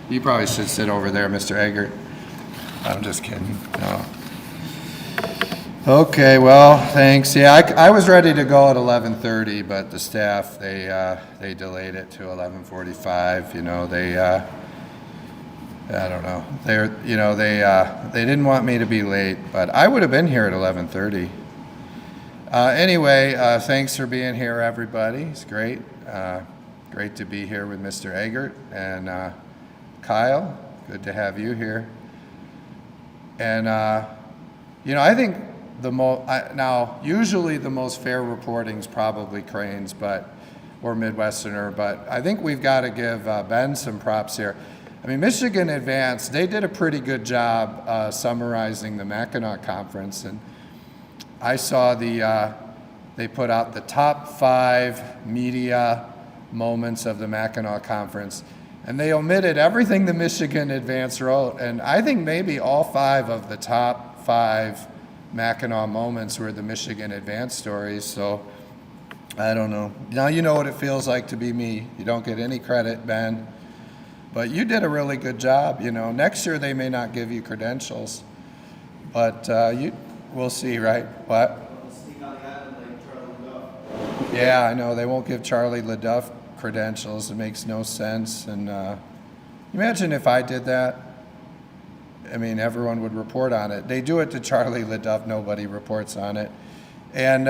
You probably should sit over there, Mr. Eggert. I'm just kidding. No. Okay, well, thanks. Yeah, I was ready to go at 11:30, but the staff, they delayed it to 11:45. I don't know. They didn't want me to be late, but I would have been here at 11:30. Anyway, thanks for being here, everybody. It's great. Great to be here with Mr. Eggert and Kyle. Good to have you here. And, I think now, usually the most fair reporting is probably Cranes, or Midwesterner, but I think we've got to give Ben some props here. I mean, Michigan Advance, they did a pretty good job summarizing the Mackinac Conference, and I saw they put out the top 5 media moments of the Mackinac Conference, and they omitted everything the Michigan Advance wrote, and I think maybe all 5 of the top 5 Mackinac moments were the Michigan Advance stories, so I don't know. Now you know what it feels like to be me. You don't get any credit, Ben. But you did a really good job. Next year they may not give you credentials, but we'll see, right? What? Yeah, I know. They won't give Charlie LeDuff credentials. It makes no sense. And imagine if I did that. I mean, everyone would report on it. They do it to Charlie LeDuff. Nobody reports on it. And,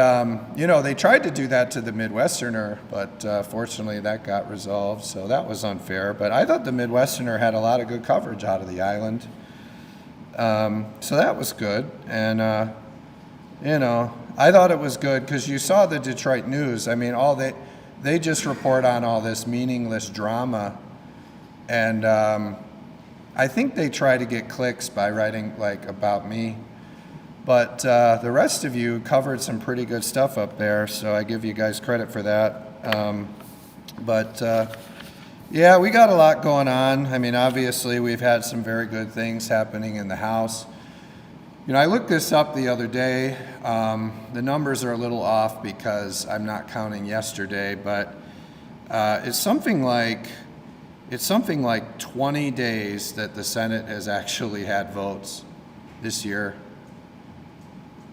they tried to do that to the Midwesterner, but fortunately that got resolved, so that was unfair. But I thought the Midwesterner had a lot of good coverage out of the island. So that was good. And, I thought it was good because you saw the Detroit News. I mean, they just report on all this meaningless drama. And I think they try to get clicks by writing, about me. But the rest of you covered some pretty good stuff up there, so I give you guys credit for that. Yeah, we got a lot going on. I mean, obviously, we've had some very good things happening in the House. I looked this up the other day. The numbers are a little off because I'm not counting yesterday, but it's something like 20 days that the Senate has actually had votes this year.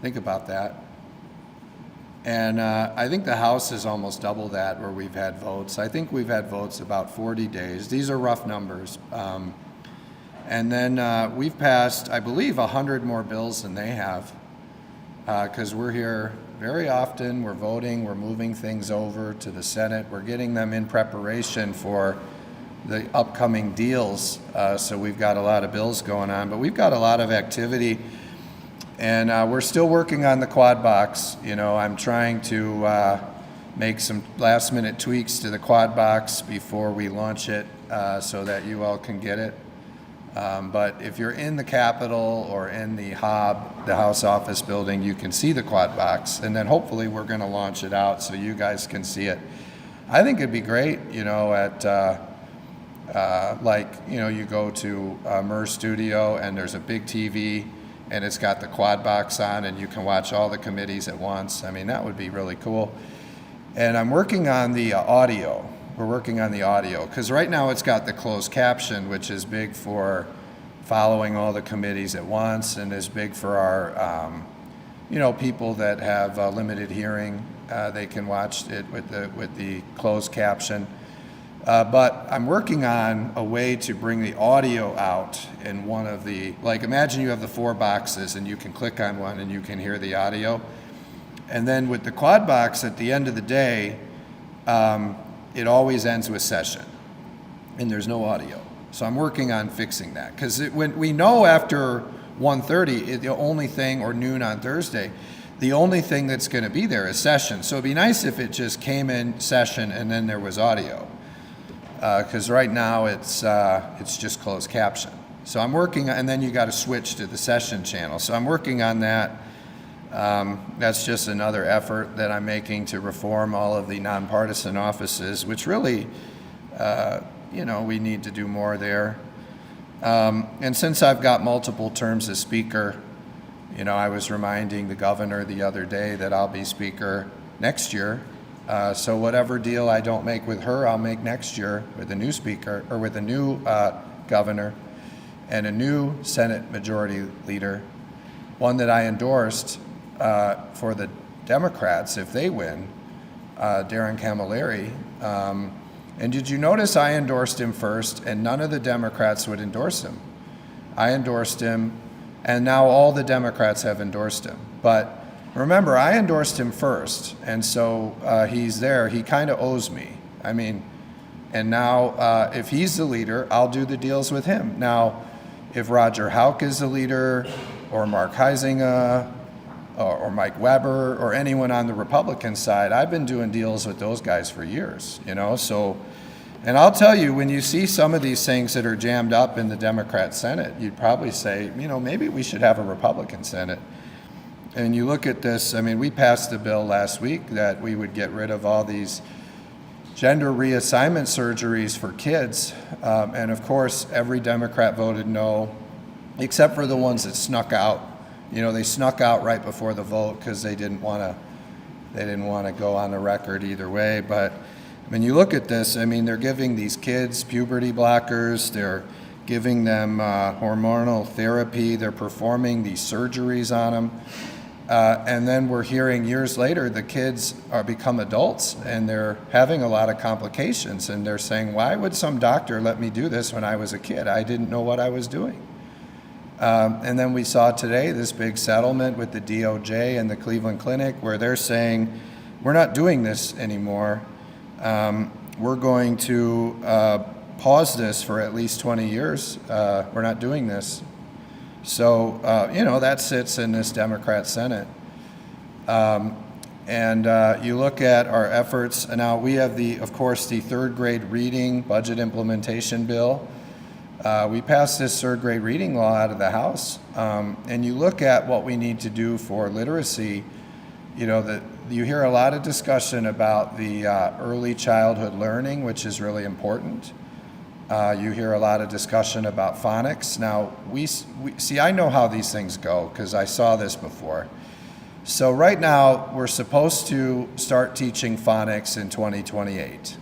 Think about that. And I think the House is almost double that where we've had votes. I think we've had votes about 40 days. These are rough numbers. And then we've passed, I believe, 100 more bills than they have because we're here very often. We're voting. We're moving things over to the Senate. We're getting them in preparation for the upcoming deals. So we've got a lot of bills going on. But we've got a lot of activity. And we're still working on the quad box. I'm trying to make some last minute tweaks to the quad box before we launch it so that you all can get it. But if you're in the Capitol or in the Hob, the House Office building, you can see the quad box. And then hopefully we're going to launch it out so you guys can see it. I think it'd be great, you go to Mer's studio and there's a big TV and it's got the quad box on and you can watch all the committees at once. I mean, that would be really cool. And I'm working on the audio. We're working on the audio because right now it's got the closed caption, which is big for following all the committees at once and is big for our, people that have limited hearing. They can watch it with the closed caption. But I'm working on a way to bring the audio out in one of the, imagine you have the 4 boxes and you can click on one and you can hear the audio. And then with the quad box at the end of the day, it always ends with session and there's no audio. So I'm working on fixing that because when we know after 1:30, the only thing, or noon on Thursday, the only thing that's going to be there is session. So it'd be nice if it just came in session and then there was audio. Because right now it's just closed caption. So I'm working, and then you got to switch to the session channel. So I'm working on that. That's just another effort that I'm making to reform all of the nonpartisan offices, which really, we need to do more there. And since I've got multiple terms as speaker, I was reminding the governor the other day that I'll be speaker next year. So whatever deal I don't make with her, I'll make next year with a new speaker or with a new governor and a new Senate Majority Leader, one that I endorsed for the Democrats if they win, Darren Camilleri. And did you notice I endorsed him first and none of the Democrats would endorse him? I endorsed him and now all the Democrats have endorsed him. But remember, I endorsed him first, and so he's there. He kind of owes me. I mean, and now if he's the leader, I'll do the deals with him. Now, if Roger Houck is the leader, or Mark Huizinga, or Mike Weber, or anyone on the Republican side, I've been doing deals with those guys for years, you know? So, and I'll tell you, when you see some of these things that are jammed up in the Democrat Senate, you'd probably say, you know, maybe we should have a Republican Senate. And you look at this, I mean, we passed the bill last week that we would get rid of all these gender reassignment surgeries for kids. And of course, every Democrat voted no, except for the ones that snuck out. You know, they snuck out right before the vote because they didn't want to go on the record either way. But when you look at this, I mean, they're giving these kids puberty blockers, they're giving them hormonal therapy, they're performing these surgeries on them. And then we're hearing years later the kids are become adults and they're having a lot of complications, and they're saying, why would some doctor let me do this when I was a kid? I didn't know what I was doing. And then we saw today this big settlement with the DOJ and the Cleveland Clinic where they're saying, we're not doing this anymore. We're going to pause this for at least 20 years. We're not doing this. So, you know, that sits in this Democrat Senate. And you look at our efforts, and now we have of course, the third grade reading budget implementation bill. We passed this third grade reading law out of the House. And you look at what we need to do for literacy, you know, you hear a lot of discussion about the early childhood learning, which is really important. You hear a lot of discussion about phonics. Now, we see, I know how these things go because I saw this before. So right now, we're supposed to start teaching phonics in 2028.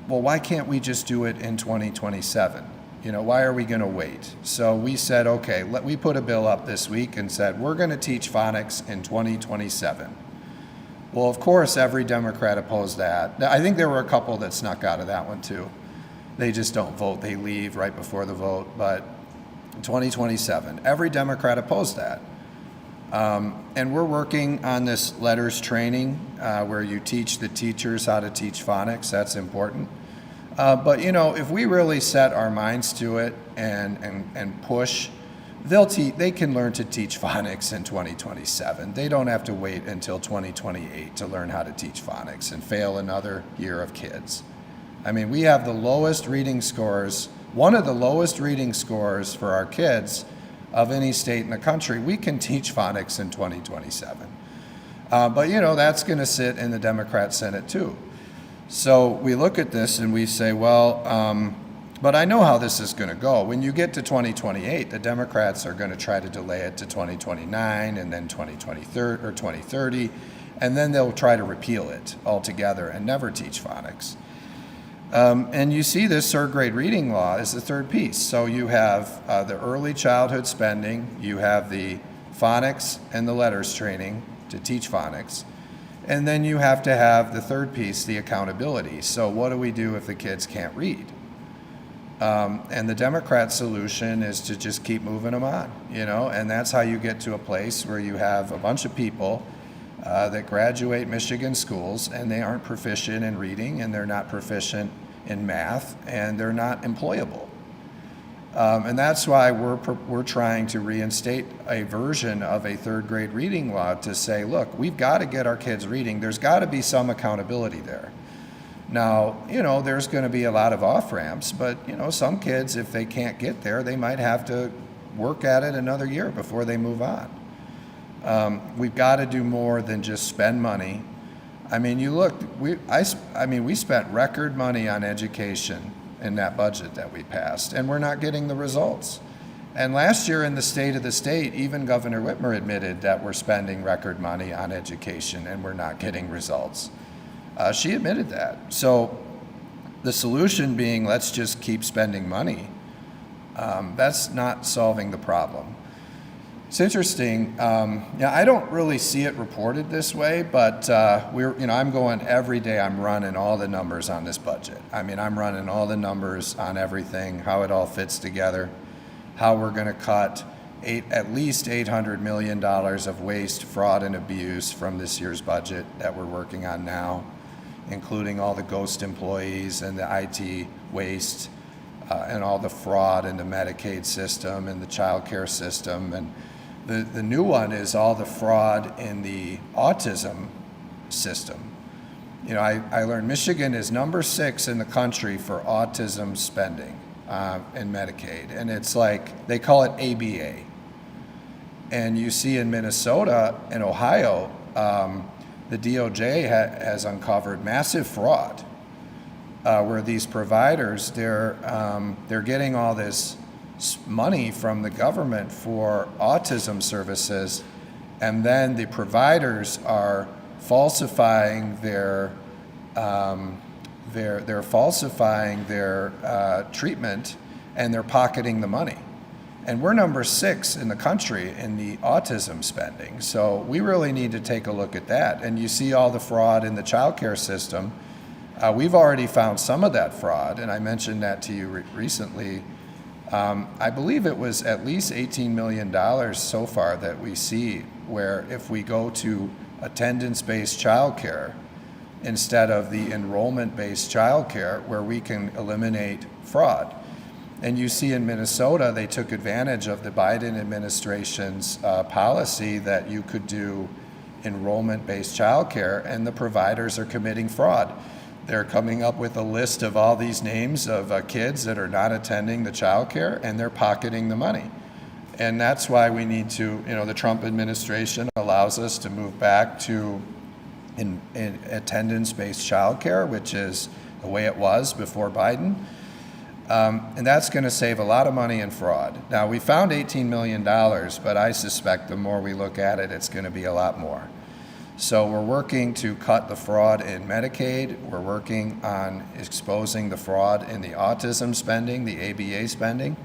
Well, why can't we just do it in 2027? You know, why are we going to wait? So we said, okay, we put a bill up this week and said, we're going to teach phonics in 2027. Well, of course, every Democrat opposed that. I think there were a couple that snuck out of that one too. They just don't vote, they leave right before the vote. But 2027, every Democrat opposed that. And we're working on this letters training where you teach the teachers how to teach phonics. That's important. But you know, if we really set our minds to it and push, they can learn to teach phonics in 2027. They don't have to wait until 2028 to learn how to teach phonics and fail another year of kids. I mean, we have the lowest reading scores, one of the lowest reading scores for our kids of any state in the country. We can teach phonics in 2027. But you know, that's going to sit in the Democrat Senate too. So we look at this and we say, well, but I know how this is going to go. When you get to 2028, the Democrats are going to try to delay it to 2029 and then 2030, and then they'll try to repeal it altogether and never teach phonics. And you see this third grade reading law is the third piece. So you have the early childhood spending, you have the phonics and the letters training to teach phonics, and then you have to have the third piece, the accountability. So what do we do if the kids can't read? And the Democrat solution is to just keep moving them on, you know, and that's how you get to a place where you have a bunch of people that graduate Michigan schools and they aren't proficient in reading and they're not proficient in math and they're not employable. And that's why we're trying to reinstate a version of a third grade reading law to say, look, we've got to get our kids reading. There's got to be some accountability there. Now, you know, there's going to be a lot of off-ramps, but, you know, some kids, if they can't get there, they might have to work at it another year before they move on. We've got to do more than just spend money. I mean, you look, we spent record money on education in that budget that we passed, and we're not getting the results. And last year in the State of the State, even Governor Whitmer admitted that we're spending record money on education and we're not getting results. She admitted that. So the solution being, let's just keep spending money. That's not solving the problem. It's interesting. I don't really see it reported this way, but I'm going every day. I'm running all the numbers on this budget. I mean, I'm running all the numbers on everything, how it all fits together, how we're going to cut at least $800 million of waste, fraud, and abuse from this year's budget that we're working on now, including all the ghost employees and the IT waste and all the fraud in the Medicaid system and the child care system. And the new one is all the fraud in the autism system. I learned Michigan is number 6 in the country for autism spending in Medicaid. And it's like, they call it ABA. And you see in Minnesota and Ohio, the DOJ has uncovered massive fraud where these providers, they're getting all this money from the government for autism services, and then the providers are falsifying their treatment, and they're pocketing the money. And we're number 6 in the country in the autism spending. So we really need to take a look at that. And you see all the fraud in the child care system. We've already found some of that fraud, and I mentioned that to you recently. I believe it was at least $18 million so far that we see, where if we go to attendance-based childcare instead of the enrollment-based childcare, where we can eliminate fraud. And you see in Minnesota, they took advantage of the Biden administration's policy that you could do enrollment-based childcare, and the providers are committing fraud. They're coming up with a list of all these names of kids that are not attending the child care, and they're pocketing the money. And that's why we need to, the Trump administration allows us to move back to in attendance-based child care, which is the way it was before Biden. And that's going to save a lot of money in fraud. Now, we found $18 million, but I suspect the more we look at it, it's going to be a lot more. So we're working to cut the fraud in Medicaid. We're working on exposing the fraud in the autism spending, the ABA spending.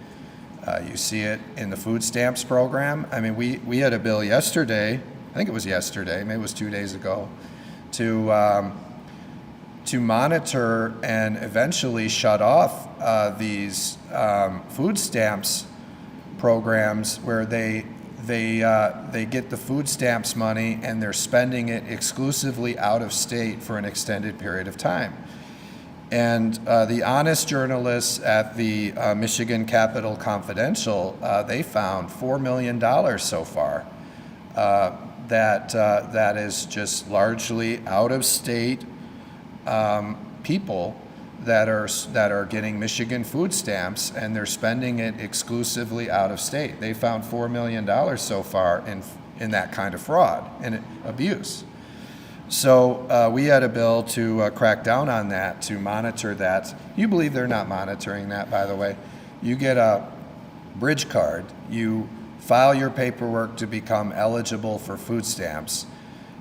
You see it in the food stamps program. I mean, we had a bill yesterday, I think it was yesterday, maybe it was 2 days ago, to monitor and eventually shut off these food stamps programs where they get the food stamps money and they're spending it exclusively out of state for an extended period of time. And the honest journalists at the Michigan Capitol Confidential, they found $4 million so far that is just largely out of state people that are getting Michigan food stamps, and they're spending it exclusively out of state. They found $4 million so far in that kind of fraud and abuse. So we had a bill to crack down on that, to monitor that. You believe they're not monitoring that, by the way. You get a bridge card, you file your paperwork to become eligible for food stamps,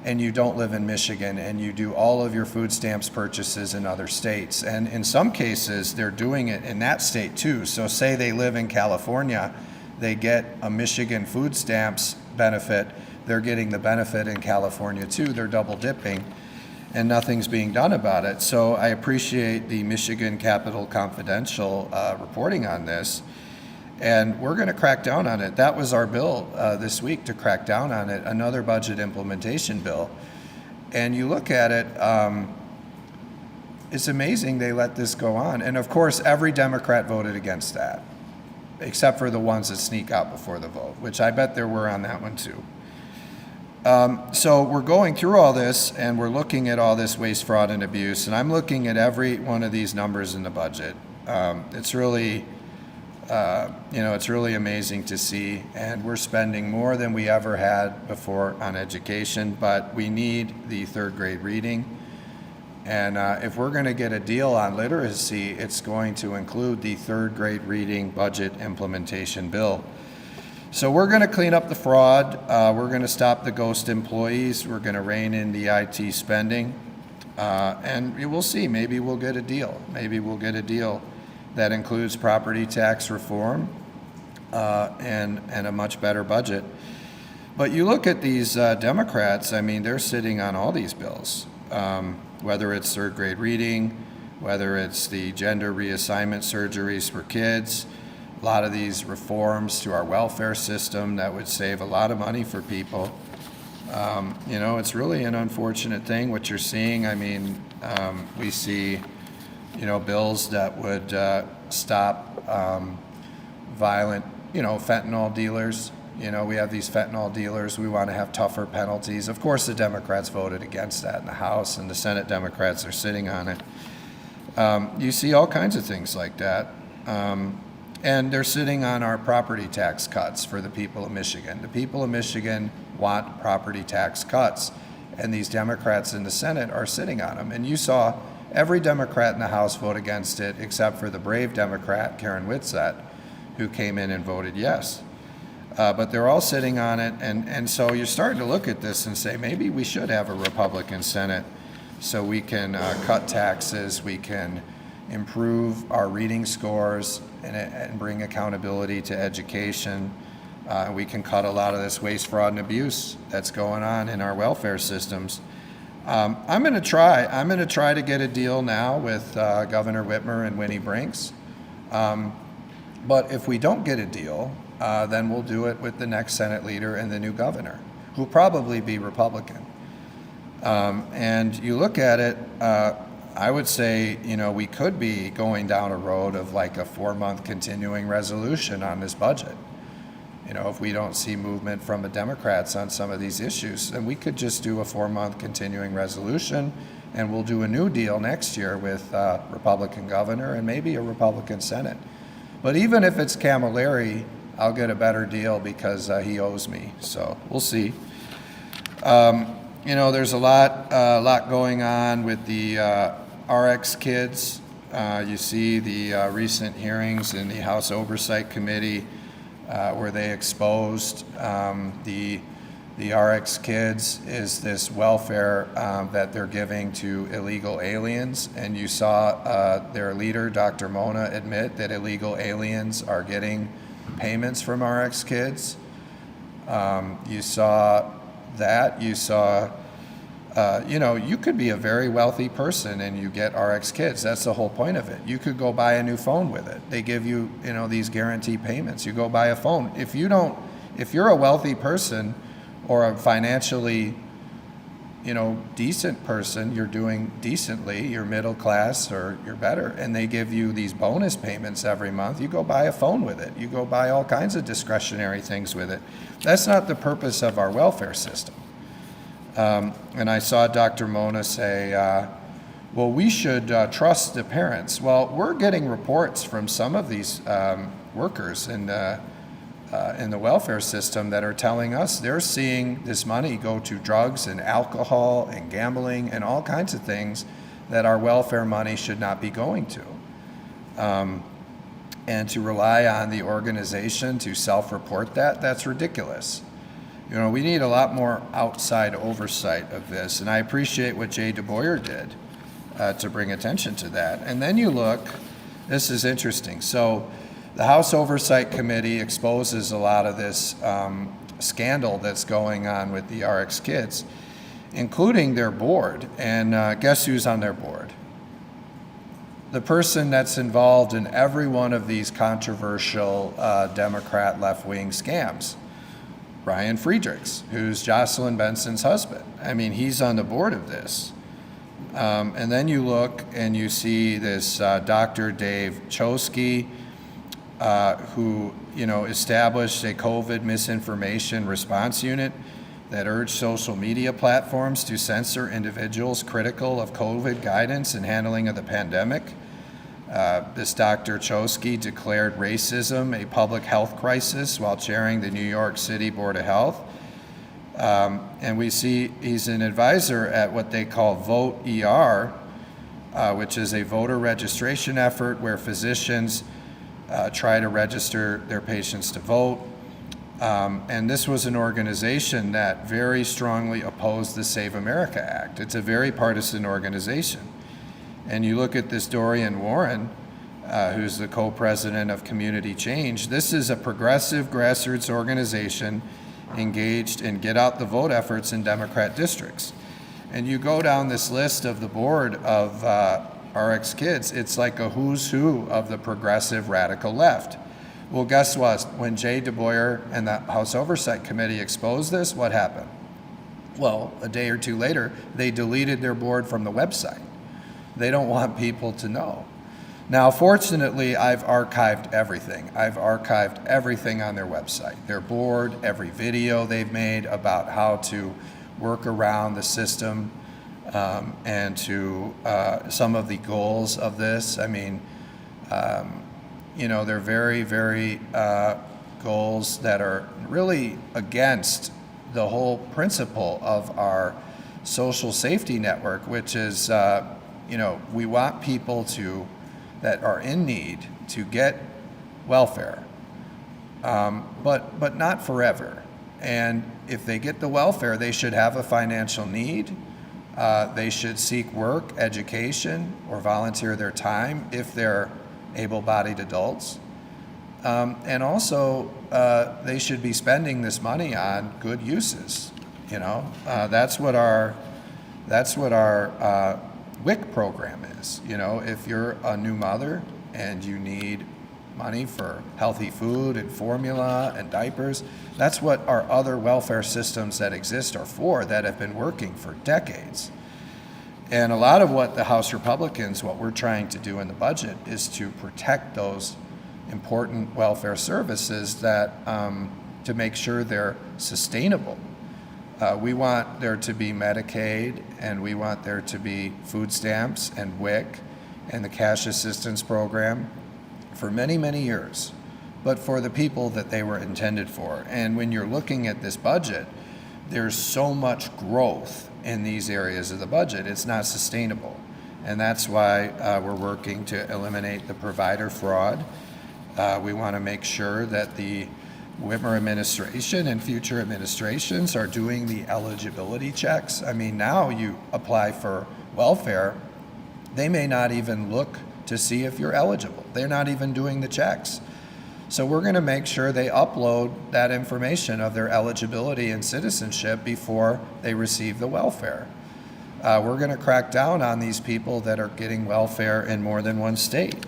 and you don't live in Michigan, and you do all of your food stamps purchases in other states. And in some cases, they're doing it in that state too. So say they live in California, they get a Michigan food stamps benefit, they're getting the benefit in California too. They're double dipping, and nothing's being done about it. So I appreciate the Michigan Capitol Confidential reporting on this. And we're going to crack down on it. That was our bill this week, to crack down on it, another budget implementation bill. And you look at it, it's amazing they let this go on. And of course, every Democrat voted against that, except for the ones that sneak out before the vote, which I bet there were on that one too. So we're going through all this, and we're looking at all this waste, fraud, and abuse. And I'm looking at every one of these numbers in the budget. It's really... it's really amazing to see, and we're spending more than we ever had before on education, but we need the third grade reading. And if we're going to get a deal on literacy, it's going to include the third grade reading budget implementation bill. So we're going to clean up the fraud. We're going to stop the ghost employees. We're going to rein in the IT spending. And we'll see, maybe we'll get a deal. Maybe we'll get a deal that includes property tax reform and a much better budget. But you look at these Democrats, I mean, they're sitting on all these bills, whether it's third grade reading, whether it's the gender reassignment surgeries for kids, a lot of these reforms to our welfare system that would save a lot of money for people. It's really an unfortunate thing what you're seeing. I mean, we see, bills that would stop violent, fentanyl dealers. We have these fentanyl dealers. We want to have tougher penalties. Of course, the Democrats voted against that in the House, and the Senate Democrats are sitting on it. You see all kinds of things like that. And they're sitting on our property tax cuts for the people of Michigan. The people of Michigan want property tax cuts, and these Democrats in the Senate are sitting on them. And you saw every Democrat in the House vote against it, except for the brave Democrat, Karen Whitsett, who came in and voted yes. But they're all sitting on it, and so you're starting to look at this and say, maybe we should have a Republican Senate so we can cut taxes, we can improve our reading scores and bring accountability to education. We can cut a lot of this waste, fraud, and abuse that's going on in our welfare systems. I'm going to try to get a deal now with Governor Whitmer and Winnie Brinks. But if we don't get a deal, then we'll do it with the next Senate leader and the new governor, who'll probably be Republican. And you look at it, I would say, we could be going down a road of like a 4-month continuing resolution on this budget. If we don't see movement from the Democrats on some of these issues, then we could just do a 4-month continuing resolution, and we'll do a new deal next year with Republican governor and maybe a Republican Senate. But even if it's Camilleri, I'll get a better deal because he owes me. So we'll see. There's a lot going on with the RX kids. You see the recent hearings in the House Oversight Committee where they exposed the RX kids is this welfare that they're giving to illegal aliens. And you saw their leader, Dr. Mona, admit that illegal aliens are getting payments from RX kids. You saw that. You saw, you could be a very wealthy person and you get RX kids. That's the whole point of it. You could go buy a new phone with it. They give you, these guaranteed payments. You go buy a phone. If you're a wealthy person or a financially, decent person, you're doing decently, you're middle class or you're better, and they give you these bonus payments every month, you go buy a phone with it. You go buy all kinds of discretionary things with it. That's not the purpose of our welfare system. And I saw Dr. Mona say, well, we should trust the parents. Well, we're getting reports from some of these workers in the welfare system that are telling us they're seeing this money go to drugs and alcohol and gambling and all kinds of things that our welfare money should not be going to. And to rely on the organization to self-report that's ridiculous. We need a lot more outside oversight of this, and I appreciate what Jay DeBoyer did to bring attention to that. And then you look, this is interesting. So the House Oversight Committee exposes a lot of this scandal that's going on with the RX kids, including their board. And guess who's on their board? The person that's involved in every one of these controversial Democrat left-wing scams. Brian Friedrichs, who's Jocelyn Benson's husband. I mean, he's on the board of this. And then you look and you see this Dr. Dave Chosky, who established a COVID misinformation response unit that urged social media platforms to censor individuals critical of COVID guidance and handling of the pandemic. This Dr. Chosky declared racism a public health crisis while chairing the New York City Board of Health. And we see he's an advisor at what they call Vote ER, which is a voter registration effort where physicians try to register their patients to vote. And this was an organization that very strongly opposed the Save America Act. It's a very partisan organization. And you look at this Dorian Warren, who's the co-president of Community Change. This is a progressive grassroots organization engaged in get out the vote efforts in Democrat districts. And you go down this list of the board of RX Kids, it's like a who's who of the progressive radical left. Well, guess what? When Jay DeBoyer and the House Oversight Committee exposed this, what happened? Well, a day or two later, they deleted their board from the website. They don't want people to know. Now, fortunately, I've archived everything. I've archived everything on their website. Their board, every video they've made about how to work around the system and to some of the goals of this. I mean, they're very, very goals that are really against the whole principle of our social safety network, which is, we want people that are in need to get welfare, but not forever. And if they get the welfare, they should have a financial need. They should seek work, education, or volunteer their time if they're able-bodied adults. And also, they should be spending this money on good uses. That's what our WIC program is. If you're a new mother and you need money for healthy food and formula and diapers, that's what our other welfare systems that exist are for, that have been working for decades. And a lot of what the House Republicans, what we're trying to do in the budget is to protect those important welfare services that to make sure they're sustainable. We want there to be Medicaid, and we want there to be food stamps and WIC and the cash assistance program for many, many years, but for the people that they were intended for. And when you're looking at this budget, there's so much growth in these areas of the budget, it's not sustainable. And that's why we're working to eliminate the provider fraud. We want to make sure that the Whitmer administration and future administrations are doing the eligibility checks. I mean, now you apply for welfare, they may not even look to see if you're eligible. They're not even doing the checks. So we're going to make sure they upload that information of their eligibility and citizenship before they receive the welfare. We're going to crack down on these people that are getting welfare in more than one state.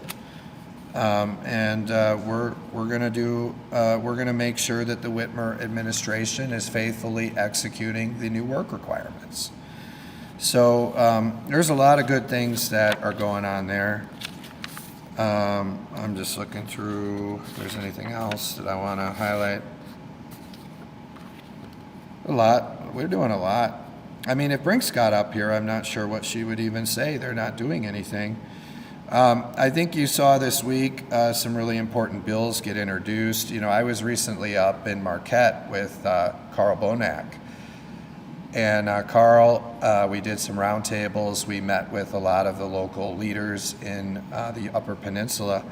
We're going to make sure that the Whitmer administration is faithfully executing the new work requirements. So there's a lot of good things that are going on there. I'm just looking through if there's anything else that I want to highlight. A lot. We're doing a lot. I mean, if Brinks got up here, I'm not sure what she would even say. They're not doing anything. I think you saw this week some really important bills get introduced. I was recently up in Marquette with Carl Bonak. And Carl, we did some roundtables. We met with a lot of the local leaders in the Upper Peninsula,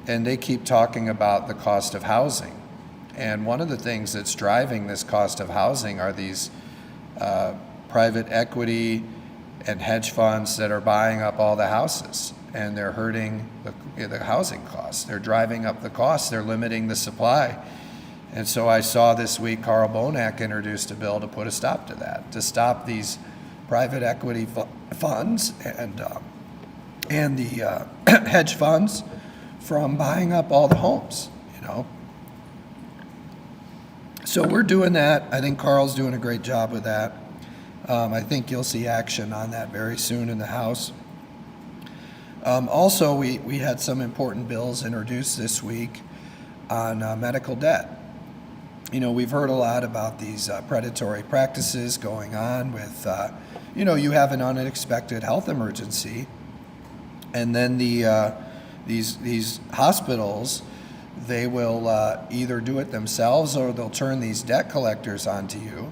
and they keep talking about the cost of housing. And one of the things that's driving this cost of housing are these private equity and hedge funds that are buying up all the houses, and they're hurting the housing costs. They're driving up the costs. They're limiting the supply. And so I saw this week Carl Bonak introduced a bill to put a stop to that, to stop these private equity funds and the hedge funds from buying up all the homes, So we're doing that. I think Carl's doing a great job with that. I think you'll see action on that very soon in the House. Also, we had some important bills introduced this week on medical debt. We've heard a lot about these predatory practices going on with, you have an unexpected health emergency, and then these hospitals, they will either do it themselves or they'll turn these debt collectors onto you,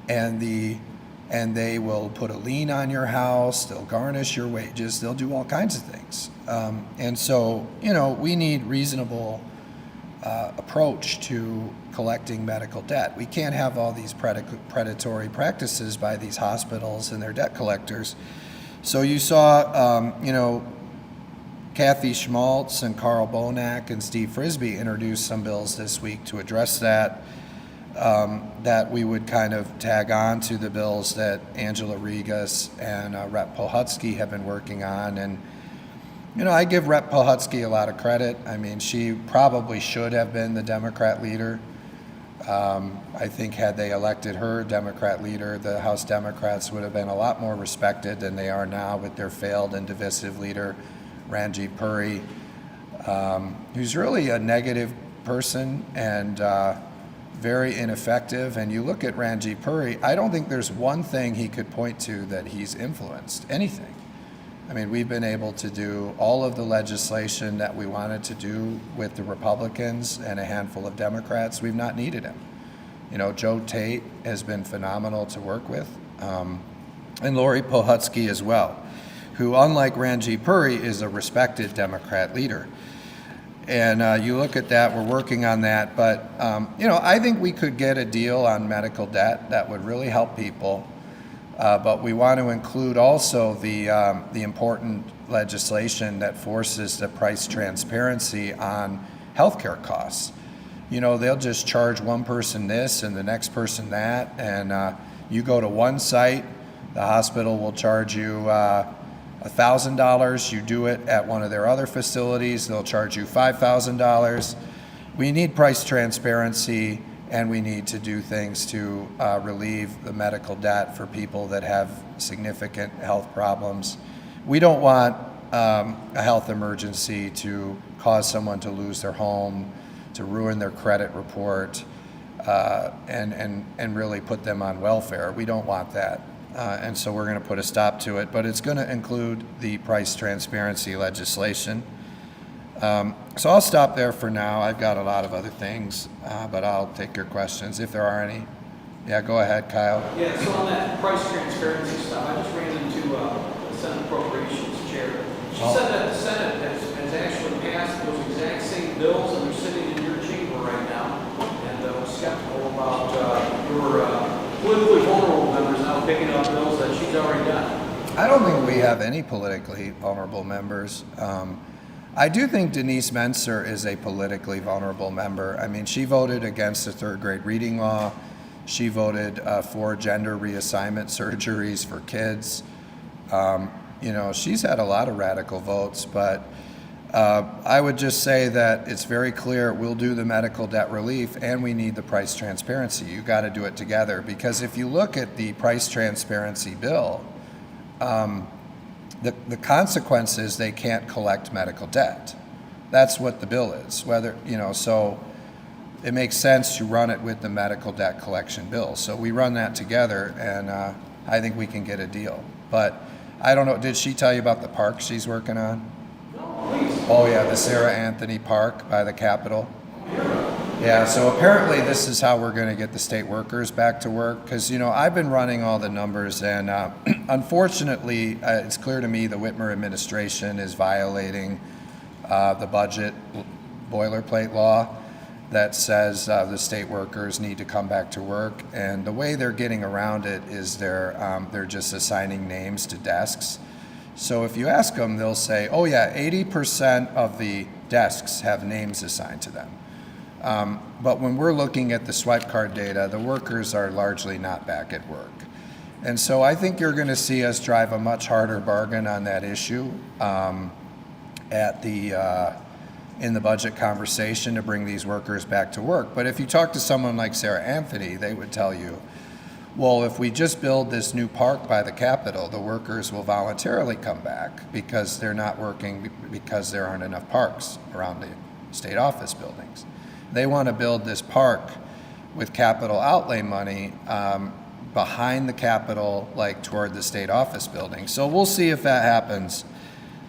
and they will put a lien on your house, they'll garnish your wages, they'll do all kinds of things. And so, we need reasonable approach to collecting medical debt. We can't have all these predatory practices by these hospitals and their debt collectors. So you saw, Kathy Schmaltz and Carl Bonak and Steve Frisbee introduced some bills this week to address that, that we would kind of tag on to the bills that Angela Regas and Rep. Pohutsky have been working on. And I give Rep. Pohutsky a lot of credit. I mean, she probably should have been the Democrat leader. I think had they elected her Democrat leader, the House Democrats would have been a lot more respected than they are now with their failed and divisive leader, Ranjit Puri, who's really a negative person and very ineffective. And you look at Ranjit Puri, I don't think there's one thing he could point to that he's influenced, anything. I mean, we've been able to do all of the legislation that we wanted to do with the Republicans and a handful of Democrats. We've not needed him. Joe Tate has been phenomenal to work with, and Lori Pohutsky as well, who, unlike Ranjit Puri, is a respected Democrat leader. And you look at that, we're working on that. But, I think we could get a deal on medical debt that would really help people. But we want to include also the important legislation that forces the price transparency on healthcare costs. They'll just charge one person this and the next person that, and you go to one site, the hospital will charge you $1,000. You do it at one of their other facilities, they'll charge you $5,000. We need price transparency. And we need to do things to relieve the medical debt for people that have significant health problems. We don't want a health emergency to cause someone to lose their home, to ruin their credit report, and really put them on welfare. We don't want that. And so we're going to put a stop to it. But it's going to include the price transparency legislation. So I'll stop there for now. I've got a lot of other things, but I'll take your questions if there are any. Yeah, go ahead, Kyle. Yeah, so on that price transparency stuff, I just ran into the Senate Appropriations Chair. She said that the Senate has actually passed those exact same bills and they're sitting in your chamber right now. And was skeptical about your politically vulnerable members now picking up bills that she's already done. I don't think we have any politically vulnerable members. I do think Denise Menser is a politically vulnerable member. I mean, she voted against the third grade reading law. She voted for gender reassignment surgeries for kids. She's had a lot of radical votes, but I would just say that it's very clear we'll do the medical debt relief and we need the price transparency. You got to do it together, because if you look at the price transparency bill, the consequence is they can't collect medical debt. That's what the bill is. So it makes sense to run it with the medical debt collection bill. So we run that together, and I think we can get a deal. But I don't know, did she tell you about the park she's working on? No, please. Oh yeah, the Sarah Anthony Park by the Capitol. Yeah, so apparently this is how we're going to get the state workers back to work, because, I've been running all the numbers, and unfortunately, it's clear to me the Whitmer administration is violating the budget boilerplate law that says the state workers need to come back to work. And the way they're getting around it is they're just assigning names to desks. So if you ask them, they'll say, oh yeah, 80% of the desks have names assigned to them. But when we're looking at the swipe card data, the workers are largely not back at work. And so I think you're going to see us drive a much harder bargain on that issue in the budget conversation to bring these workers back to work. But if you talk to someone like Sarah Anthony, they would tell you, well, if we just build this new park by the Capitol, the workers will voluntarily come back because they're not working because there aren't enough parks around the state office buildings. They want to build this park with capital outlay money behind the Capitol, like toward the state office building. So we'll see if that happens.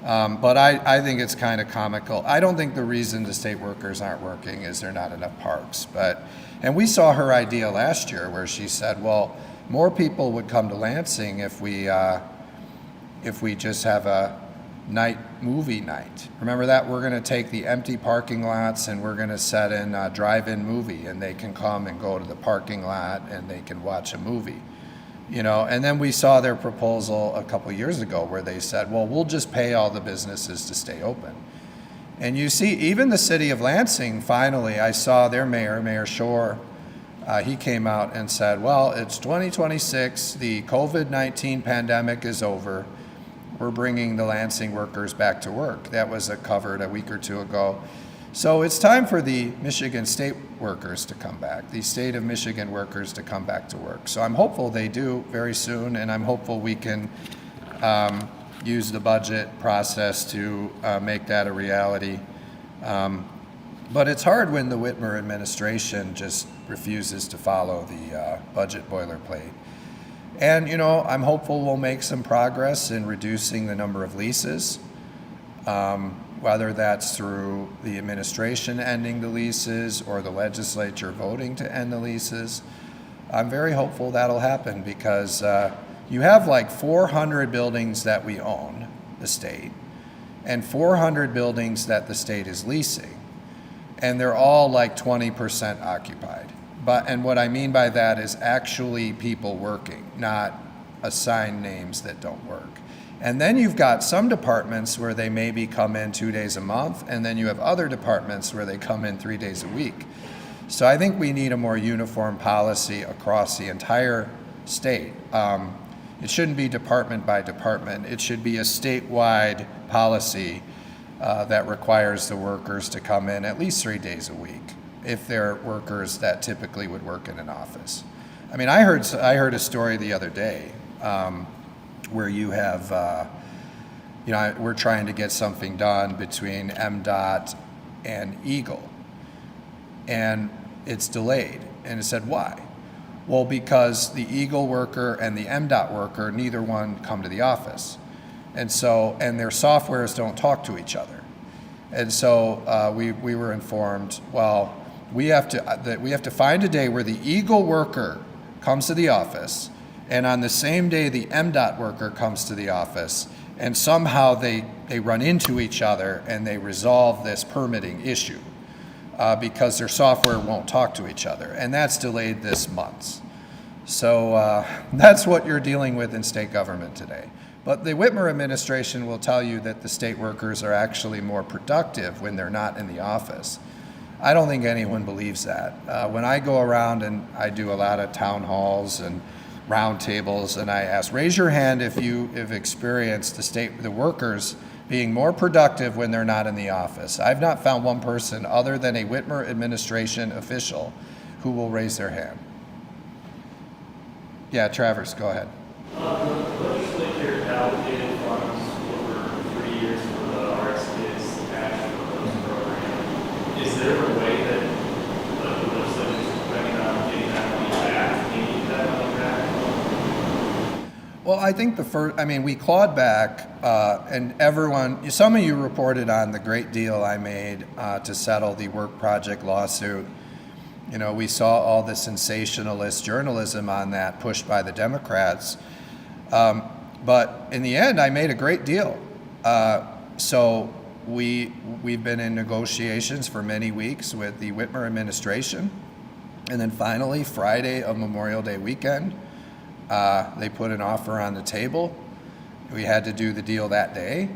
But I think it's kind of comical. I don't think the reason the state workers aren't working is there not enough parks. And we saw her idea last year where she said, well, more people would come to Lansing if we just have a movie night. Remember that? We're going to take the empty parking lots and we're going to set in a drive-in movie, and they can come and go to the parking lot and they can watch a movie. And then we saw their proposal a couple years ago where they said, well, we'll just pay all the businesses to stay open. And you see, even the city of Lansing, finally, I saw their mayor, Mayor Shore, he came out and said, well, it's 2026, the COVID-19 pandemic is over, we're bringing the Lansing workers back to work. That was covered a week or two ago. So it's time for the Michigan State workers to come back, the state of Michigan workers to come back to work. So I'm hopeful they do very soon, and I'm hopeful we can use the budget process to make that a reality. But it's hard when the Whitmer administration just refuses to follow the budget boilerplate. And, I'm hopeful we'll make some progress in reducing the number of leases, whether that's through the administration ending the leases or the legislature voting to end the leases. I'm very hopeful that'll happen because you have like 400 buildings that we own, the state, and 400 buildings that the state is leasing. And they're all like 20% occupied. And what I mean by that is actually people working, not assigned names that don't work. And then you've got some departments where they maybe come in 2 days a month, and then you have other departments where they come in 3 days a week. So I think we need a more uniform policy across the entire state. It shouldn't be department by department. It should be a statewide policy that requires the workers to come in at least 3 days a week if they're workers that typically would work in an office. I mean, I heard a story the other day where you have, we're trying to get something done between MDOT and Eagle, and it's delayed. And it said, why? Well, because the Eagle worker and the MDOT worker, neither one come to the office. And their softwares don't talk to each other. And so we were informed, well, we have to find a day where the Eagle worker comes to the office, and on the same day the MDOT worker comes to the office, and somehow they run into each other and they resolve this permitting issue because their software won't talk to each other. And that's delayed this months. So that's what you're dealing with in state government today. But the Whitmer administration will tell you that the state workers are actually more productive when they're not in the office. I don't think anyone believes that. When I go around and I do a lot of town halls and roundtables, and I ask, raise your hand if you have experienced the workers being more productive when they're not in the office. I've not found one person other than a Whitmer administration official who will raise their hand. Yeah, Travers, go ahead. The legislature allocated funds over 3 years for the RSK's action of those programs. Is there a way that the legislature is planning on getting that money back? Do you need that money back? Well, I think we clawed back, and some of you reported on the great deal I made to settle the work project lawsuit. We saw all the sensationalist journalism on that pushed by the Democrats. But in the end, I made a great deal. So we've been in negotiations for many weeks with the Whitmer administration. And then finally, Friday of Memorial Day weekend, they put an offer on the table. We had to do the deal that day.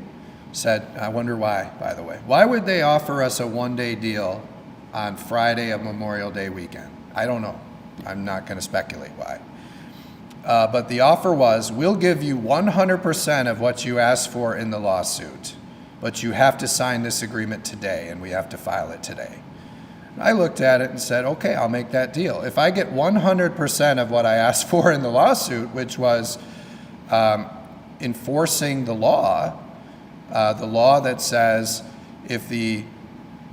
I wonder why, by the way. Why would they offer us a one-day deal on Friday of Memorial Day weekend? I don't know. I'm not going to speculate why. But the offer was, we'll give you 100% of what you asked for in the lawsuit, but you have to sign this agreement today, and we have to file it today. I looked at it and said, okay, I'll make that deal. If I get 100% of what I asked for in the lawsuit, which was enforcing the law that says if the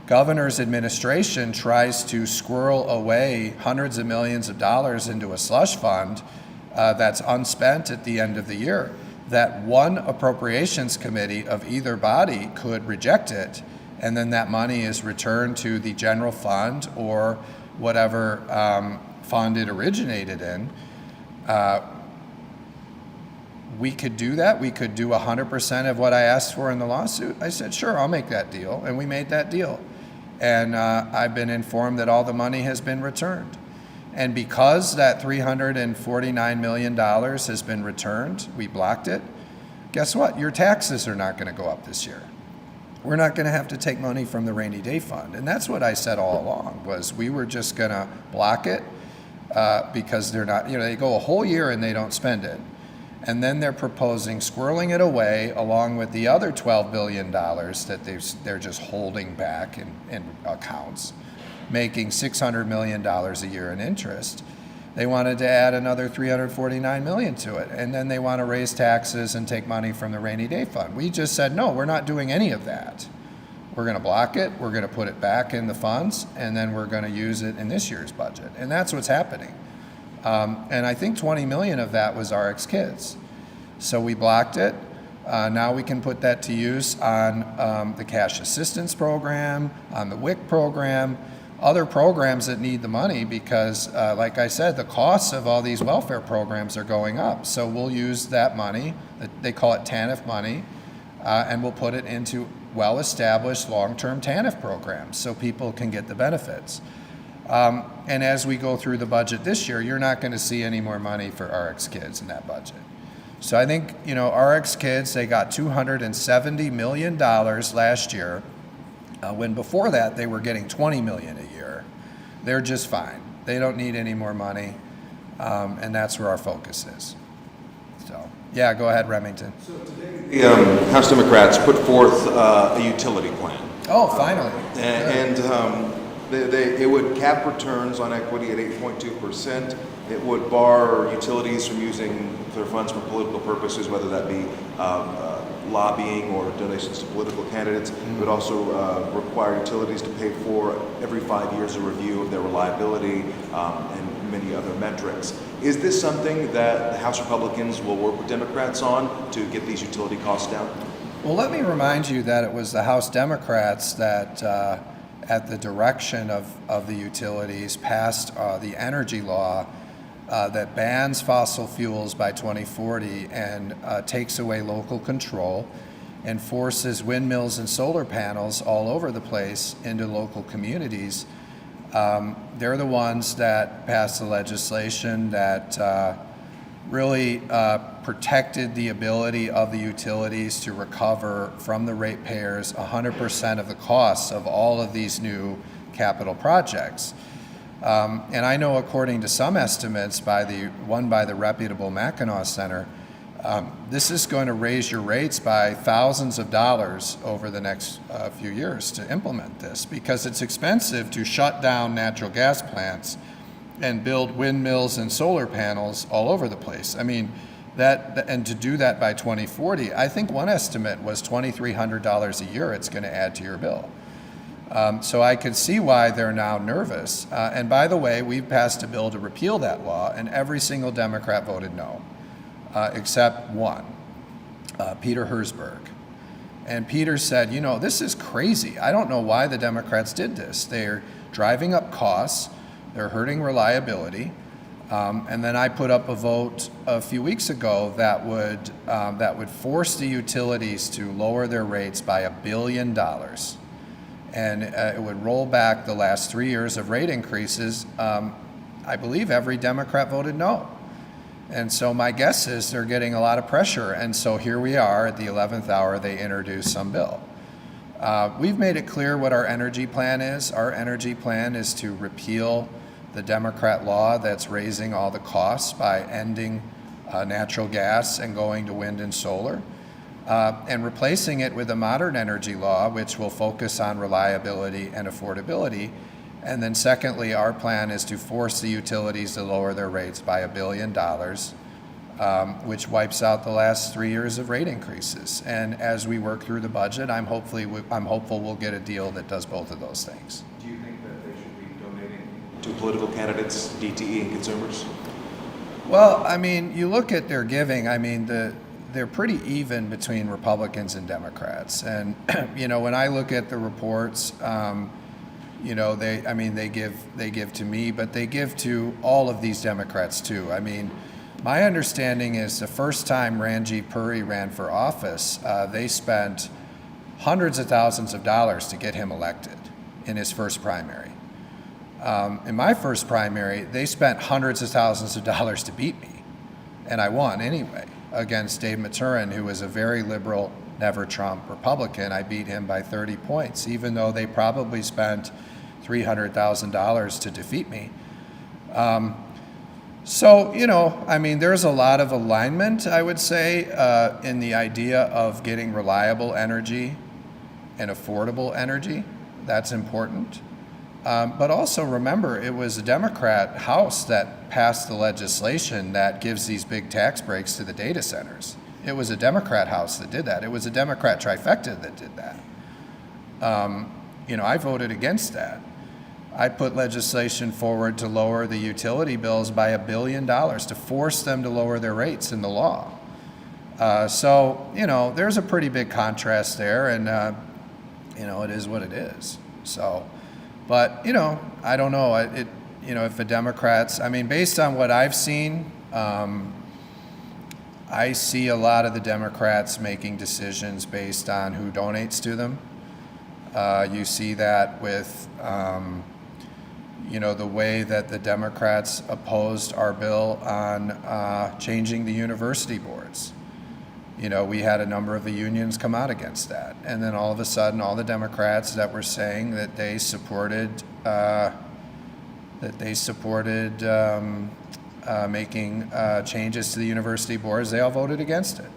governor's administration tries to squirrel away hundreds of millions of dollars into a slush fund that's unspent at the end of the year, that one appropriations committee of either body could reject it, and then that money is returned to the general fund or whatever fund it originated in. we could do that. We could do 100% of what I asked for in the lawsuit. I said, sure, I'll make that deal. And we made that deal. And I've been informed that all the money has been returned. And because that $349 million has been returned, we blocked it, guess what? Your taxes are not going to go up this year. We're not going to have to take money from the rainy day fund. And that's what I said all along, was we were just going to block it because they're not, they go a whole year and they don't spend it. And then they're proposing squirreling it away along with the other $12 billion that they're just holding back in accounts, making $600 million a year in interest. They wanted to add another $349 million to it, and then they want to raise taxes and take money from the rainy day fund. We just said, no, we're not doing any of that. We're going to block it, we're going to put it back in the funds, and then we're going to use it in this year's budget. And that's what's happening. And I think 20 million of that was RX Kids. So we blocked it. Now we can put that to use on the cash assistance program, on the WIC program, other programs that need the money because, like I said, the costs of all these welfare programs are going up. So we'll use that money, they call it TANF money, and we'll put it into well-established long-term TANF programs so people can get the benefits. And as we go through the budget this year, you're not going to see any more money for RX Kids in that budget. So I think, RX Kids, they got $270 million last year, when before that they were getting $20 million a year. They're just fine. They don't need any more money, and that's where our focus is. So, yeah, go ahead, Remington. So today, the House Democrats put forth a utility plan. Oh, finally. It would cap returns on equity at 8.2%. It would bar utilities from using their funds for political purposes, whether that be lobbying or donations to political candidates. It would also require utilities to pay for every 5 years a review of their reliability and many other metrics. Is this something that the House Republicans will work with Democrats on to get these utility costs down? Well, let me remind you that it was the House Democrats that at the direction of the utilities, passed the energy law that bans fossil fuels by 2040 and takes away local control and forces windmills and solar panels all over the place into local communities. They're the ones that passed the legislation that really protected the ability of the utilities to recover from the ratepayers 100% of the costs of all of these new capital projects. And I know, according to some estimates by the reputable Mackinac Center, this is going to raise your rates by thousands of dollars over the next few years to implement this, because it's expensive to shut down natural gas plants and build windmills and solar panels all over the place. I mean, and to do that by 2040, I think one estimate was $2,300 a year it's going to add to your bill. So I could see why they're now nervous. And by the way, we've passed a bill to repeal that law, and every single Democrat voted no, except one, Peter Herzberg. And Peter said, this is crazy. I don't know why the Democrats did this. They're driving up costs. They're hurting reliability. And then I put up a vote a few weeks ago that would force the utilities to lower their rates by $1 billion. And it would roll back the last 3 years of rate increases. I believe every Democrat voted no. And so my guess is they're getting a lot of pressure. And so here we are at the 11th hour, they introduced some bill. We've made it clear what our energy plan is. Our energy plan is to repeal the Democrat law that's raising all the costs by ending natural gas and going to wind and solar, and replacing it with a modern energy law which will focus on reliability and affordability. And then secondly, our plan is to force the utilities to lower their rates by $1 billion, which wipes out the last 3 years of rate increases. And as we work through the budget, I'm hopeful we'll get a deal that does both of those things. Do you think that they should be donating to political candidates, DTE, and consumers? Well, I mean, you look at their giving, I mean, they're pretty even between Republicans and Democrats. And, when I look at the reports, they give to me, but they give to all of these Democrats too. I mean, My understanding is the first time Ranjit Puri ran for office, they spent hundreds of thousands of dollars to get him elected in his first primary. In my first primary, they spent hundreds of thousands of dollars to beat me, and I won anyway against Dave Maturin, who was a very liberal, never Trump Republican. I beat him by 30 points, even though they probably spent $300,000 to defeat me. So, I mean, there's a lot of alignment, I would say, in the idea of getting reliable energy and affordable energy. That's important. But also remember, it was a Democrat House that passed the legislation that gives these big tax breaks to the data centers. It was a Democrat House that did that. It was a Democrat trifecta that did that. I voted against that. I put legislation forward to lower the utility bills by $1 billion to force them to lower their rates in the law. So, there's a pretty big contrast there, and, it is what it is. So, but, I don't know. If the Democrats, based on what I've seen, I see a lot of the Democrats making decisions based on who donates to them. You see that with, the way that the Democrats opposed our bill on changing the university boards. We had a number of the unions come out against that. And then all of a sudden, all the Democrats that were saying that they supported making changes to the university boards, they all voted against it.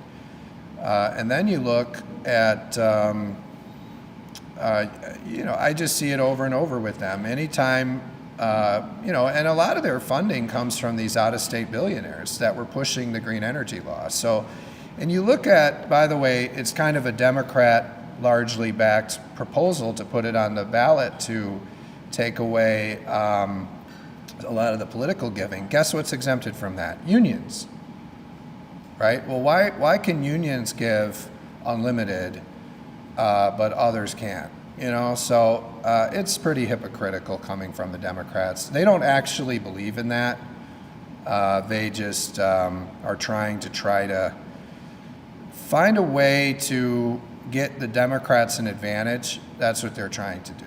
And then you look at, I just see it over and over with them. Anytime, and a lot of their funding comes from these out-of-state billionaires that were pushing the green energy law. So, and you look at, by the way, it's kind of a Democrat largely backed proposal to put it on the ballot to take away a lot of the political giving. Guess what's exempted from that? Unions, right? Well, why can unions give unlimited, but others can't? So it's pretty hypocritical coming from the Democrats. They don't actually believe in that. They just are trying to find a way to get the Democrats an advantage. That's what they're trying to do.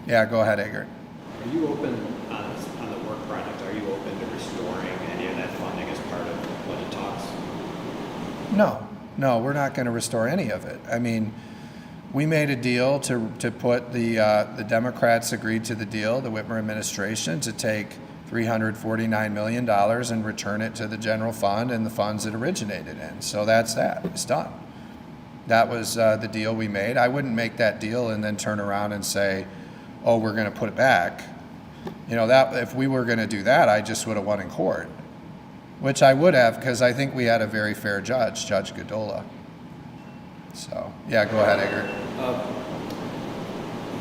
Yeah, go ahead, Edgar. Are you open on the work project? Are you open to restoring any of that funding as part of budget talks? No, we're not going to restore any of it. We made a deal to put the Democrats agreed to the deal, the Whitmer administration, to take $349 million and return it to the general fund and the funds it originated in. So that's that. It's done. That was the deal we made. I wouldn't make that deal and then turn around and say, oh, we're going to put it back. That if we were going to do that, I just would have won in court, which I would have, because I think we had a very fair judge, Judge Godola. So, yeah, go ahead, Edgar.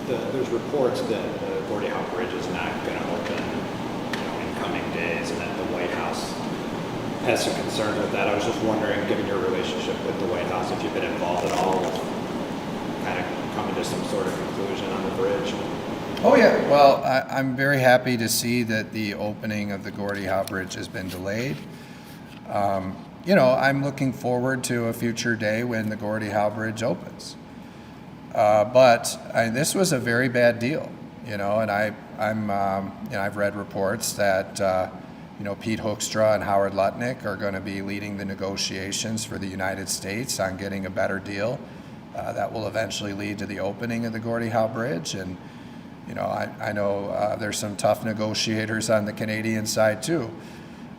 There's reports that the Gordie Howe Bridge is not going to open in coming days, and that the White House has some concerns with that. I was just wondering, given your relationship with the White House, if you've been involved at all with kind of coming to some sort of conclusion on the bridge. Oh, yeah. Well, I'm very happy to see that the opening of the Gordie Howe Bridge has been delayed. I'm looking forward to a future day when the Gordie Howe Bridge opens. But this was a very bad deal, and I've read reports that, Pete Hoekstra and Howard Lutnick are going to be leading the negotiations for the United States on getting a better deal that will eventually lead to the opening of the Gordie Howe Bridge. And, I know there's some tough negotiators on the Canadian side too.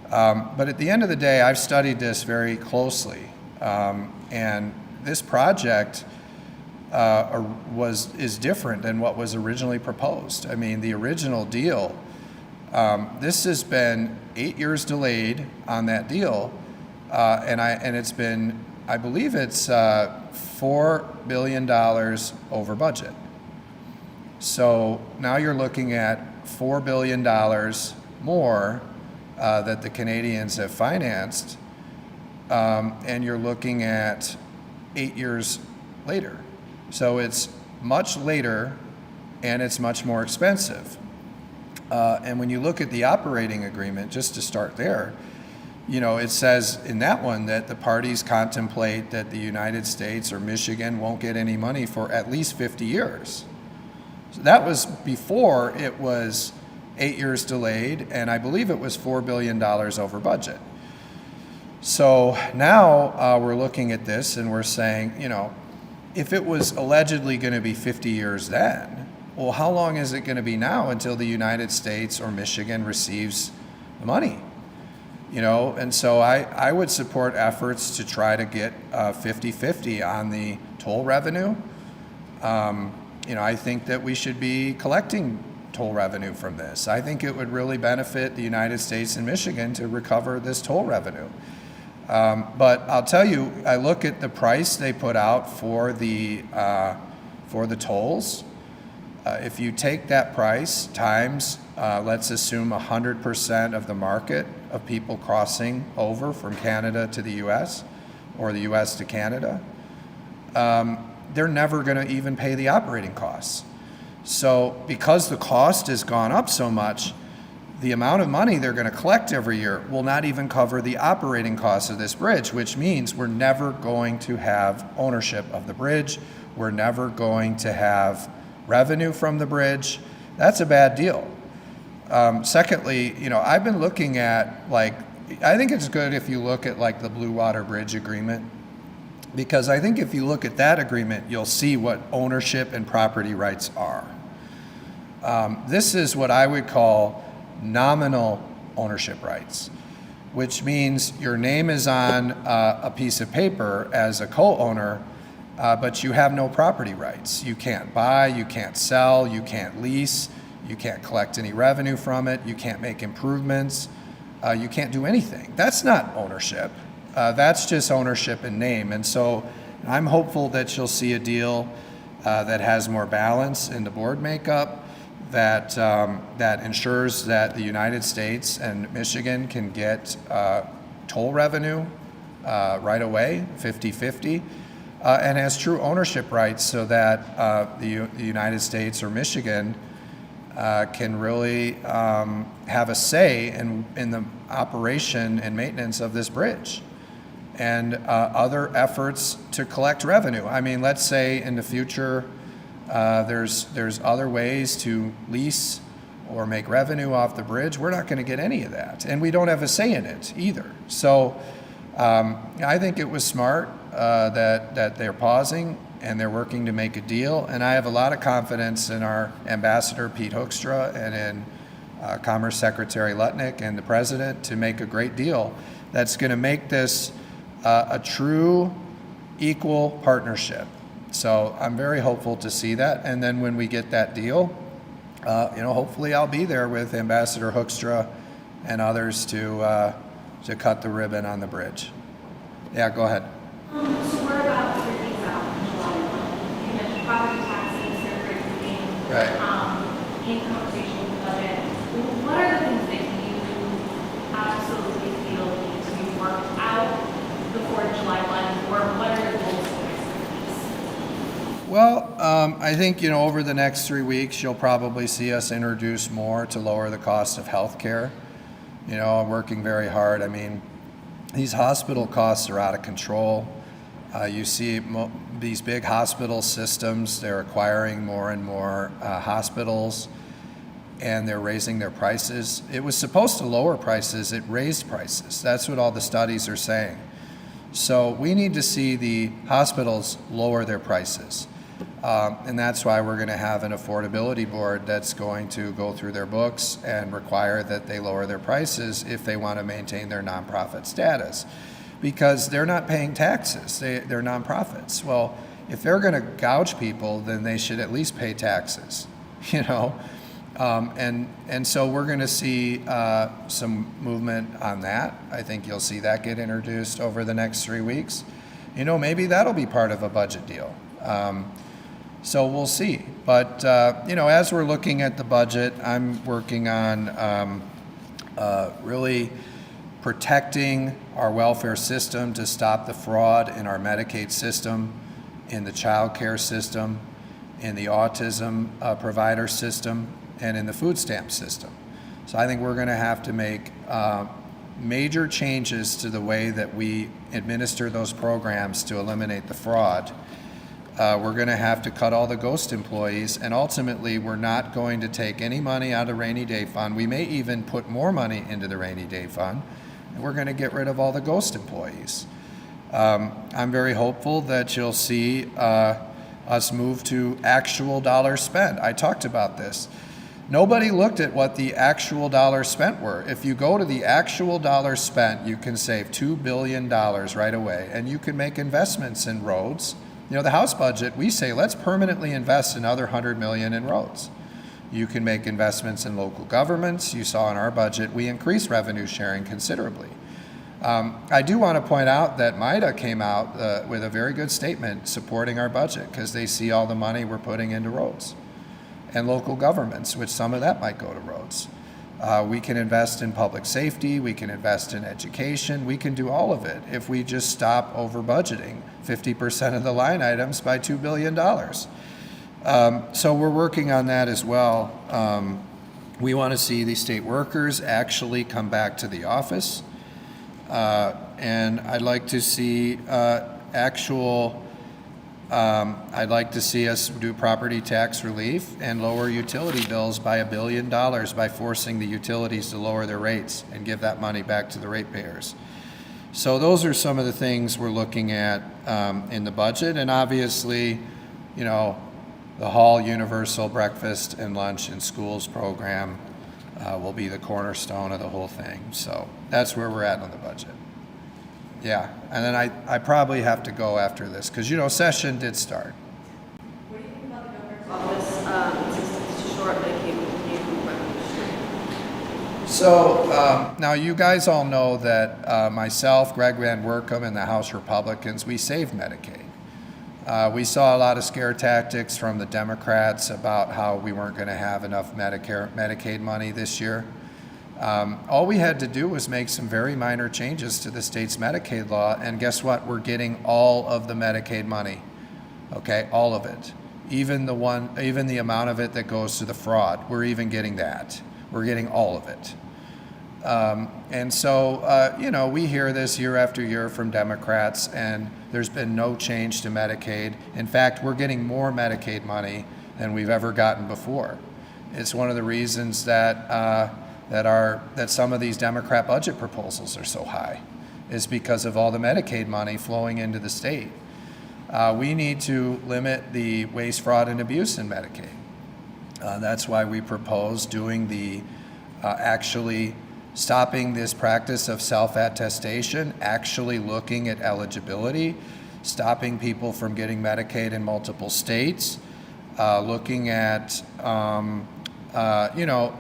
But at the end of the day, I've studied this very closely. And this project is different than what was originally proposed. The original deal, this has been 8 years delayed on that deal, and it's been, I believe it's $4 billion over budget. So now you're looking at $4 billion more that the Canadians have financed, and you're looking at 8 years later. So it's much later, and it's much more expensive. And when you look at the operating agreement, just to start there, it says in that one that the parties contemplate that the United States or Michigan won't get any money for at least 50 years. So that was before it was 8 years delayed, and I believe it was $4 billion over budget. So now we're looking at this and we're saying, if it was allegedly going to be 50 years then, well, how long is it going to be now until the United States or Michigan receives the money? And so I would support efforts to try to get 50-50 on the toll revenue. I think that we should be collecting toll revenue from this. I think it would really benefit the United States and Michigan to recover this toll revenue. But I'll tell you, I look at the price they put out for the tolls. If you take that price times, let's assume 100% of the market of people crossing over from Canada to the U.S. or the U.S. to Canada, they're never going to even pay the operating costs. So because the cost has gone up so much, the amount of money they're going to collect every year will not even cover the operating costs of this bridge, which means we're never going to have ownership of the bridge. We're never going to have revenue from the bridge. That's a bad deal. Secondly, I've been looking at, I think it's good if you look at the Blue Water Bridge Agreement, because I think if you look at that agreement, you'll see what ownership and property rights are. This is what I would call nominal ownership rights, which means your name is on a piece of paper as a co-owner, but you have no property rights. You can't buy, you can't sell, you can't lease, you can't collect any revenue from it, you can't make improvements, you can't do anything. That's not ownership. That's just ownership in name. And so I'm hopeful that you'll see a deal that has more balance in the board makeup, that ensures that the United States and Michigan can get toll revenue right away, 50-50, and has true ownership rights so that the United States or Michigan can really have a say in the operation and maintenance of this bridge and other efforts to collect revenue. I mean, let's say in the future there's other ways to lease or make revenue off the bridge. We're not going to get any of that, and we don't have a say in it either. So I think it was smart that they're pausing and they're working to make a deal, and I have a lot of confidence in our Ambassador Pete Hoekstra and in Commerce Secretary Lutnick and the President to make a great deal that's going to make this a true equal partnership. So I'm very hopeful to see that, and then when we get that deal, hopefully I'll be there with Ambassador Hoekstra and others to cut the ribbon on the bridge. Yeah, go ahead. So we're about 3 weeks out from July 1. You mentioned property taxes, they're raising, Right. in conversation with the budget. What are the things that you absolutely feel need to be worked out before July 1, or what are your goals for next 3 weeks? Well, I think, over the next 3 weeks, you'll probably see us introduce more to lower the cost of health care. I'm working very hard. I mean, these hospital costs are out of control. You see these big hospital systems, they're acquiring more and more hospitals, and they're raising their prices. It was supposed to lower prices, it raised prices. That's what all the studies are saying. So we need to see the hospitals lower their prices. And that's why we're going to have an affordability board that's going to go through their books and require that they lower their prices if they want to maintain their nonprofit status, because they're not paying taxes. They're nonprofits. Well, if they're going to gouge people, then they should at least pay taxes, and so we're going to see some movement on that. I think you'll see that get introduced over the next 3 weeks. Maybe that'll be part of a budget deal. So we'll see. But, as we're looking at the budget, I'm working on really protecting our welfare system to stop the fraud in our Medicaid system, in the child care system, in the autism provider system, and in the food stamp system. So I think we're going to have to make major changes to the way that we administer those programs to eliminate the fraud. We're going to have to cut all the ghost employees, and ultimately we're not going to take any money out of the rainy day fund. We may even put more money into the rainy day fund, and we're going to get rid of all the ghost employees. I'm very hopeful that you'll see us move to actual dollars spent. I talked about this. Nobody looked at what the actual dollars spent were. If you go to the actual dollars spent, you can save $2 billion right away, and you can make investments in roads. You know, the House budget, we say, let's permanently invest another $100 million in roads. You can make investments in local governments. You saw in our budget, we increased revenue sharing considerably. I do want to point out that MIDA came out with a very good statement supporting our budget because they see all the money we're putting into roads and local governments, which some of that might go to roads. We can invest in public safety, we can invest in education, we can do all of it if we just stop over budgeting 50% of the line items by $2 billion. So we're working on that as well. We want to see the state workers actually come back to the office. And I'd like to see I'd like to see us do property tax relief and lower utility bills by $1 billion by forcing the utilities to lower their rates and give that money back to the ratepayers. So those are some of the things we're looking at in the budget. And obviously, you know, the Hall Universal Breakfast and Lunch in Schools program will be the cornerstone of the whole thing. So that's where we're at on the budget. Yeah, and then I probably have to go after this because, you know, session did start. What do you think about the governor's office insistence to short Medicaid revenue stream? So now you guys all know that myself, Greg Van Workum, and the House Republicans, we saved Medicaid. We saw a lot of scare tactics from the Democrats about how we weren't going to have enough Medicaid money this year. All we had to do was make some very minor changes to the state's Medicaid law, and guess what? We're getting all of the Medicaid money, okay, all of it. Even the amount of it that goes to the fraud, we're even getting that. We're getting all of it. And so, you know, we hear this year after year from Democrats, and there's been no change to Medicaid. In fact, we're getting more Medicaid money than we've ever gotten before. It's one of the reasons that some of these Democrat budget proposals are so high, is because of all the Medicaid money flowing into the state. We need to limit the waste, fraud, and abuse in Medicaid. That's why we propose doing actually stopping this practice of self-attestation, actually looking at eligibility, stopping people from getting Medicaid in multiple states, looking at, you know,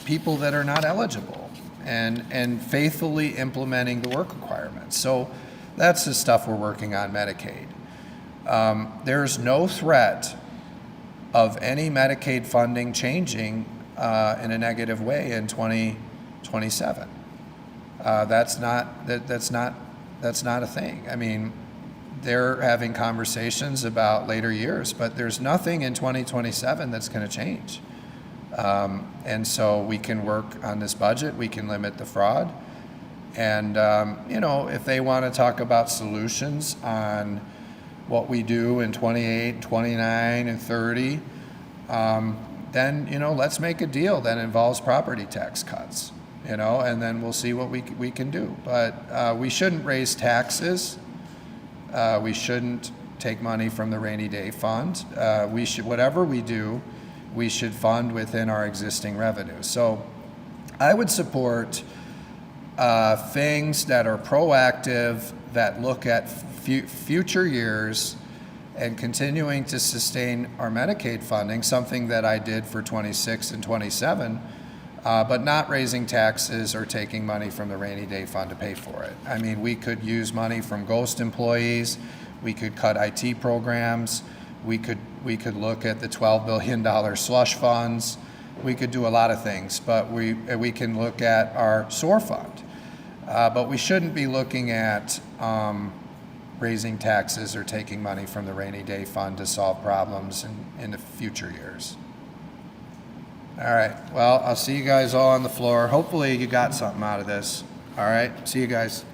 people that are not eligible, and faithfully implementing the work requirements. So that's the stuff we're working on Medicaid. There's no threat of any Medicaid funding changing in a negative way in 2027. That's not a thing. I mean, they're having conversations about later years, but there's nothing in 2027 that's going to change. And so we can work on this budget, we can limit the fraud. And, you know, if they want to talk about solutions on what we do in 28, 29, and 30, then, you know, let's make a deal that involves property tax cuts, you know, and then we'll see what we can do. But we shouldn't raise taxes. We shouldn't take money from the rainy day fund. Whatever we do, we should fund within our existing revenue. So I would support things that are proactive, that look at future years and continuing to sustain our Medicaid funding, something that I did for 26 and 27, but not raising taxes or taking money from the rainy day fund to pay for it. I mean, we could use money from ghost employees, we could cut IT programs, we could look at the $12 billion slush funds, we could do a lot of things, but we can look at our SOAR fund. But we shouldn't be looking at raising taxes or taking money from the rainy day fund to solve problems in the future years. All right. Well, I'll see you guys all on the floor. Hopefully you got something out of this. All right. See you guys.